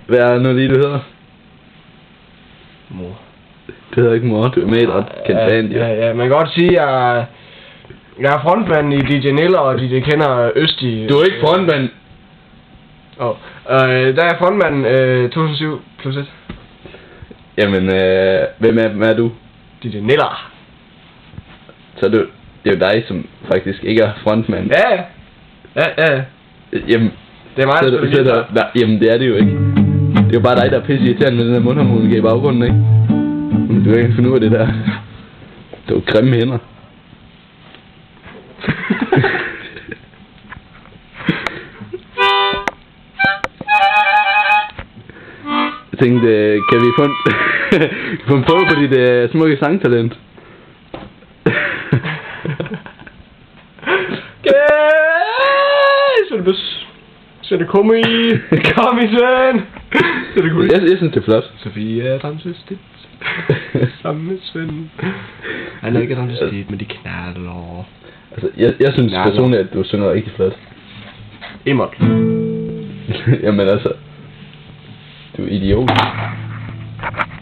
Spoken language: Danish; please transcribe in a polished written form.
Hvad er det nu lige, du hedder? Mor. Det hedder ikke mor, du er med i et ret kendt band, jo. Ja, man kan godt sige, at jeg er frontmand i DJ Niller, og DJ Kender Østig. Du er ikke frontmand. Der er frontmand 2007 plus 1. Jamen, hvem er du? DJ Niller. Så det er jo dig, som faktisk ikke er frontmand. Ja. Jamen, det er mig, jamen, det er det jo ikke. Det er jo bare dig, der er pisse irriterende med den der mundharmonika i baggrunden, ikke? Men du kan ikke finde ud af det der. Det er jo grimme hænder. Jeg tænkte, kan vi få en prøve på dit smukke sangtalent? Så det kommer i. Kom i, Svend. Jeg synes, det er flot. Sofia Ramsestit. Sammen med Svend. Han er ikke Ramsestit, men de knaller. Altså, jeg synes personligt, at du synger rigtig flot. Imod. Jamen altså, du er idiot.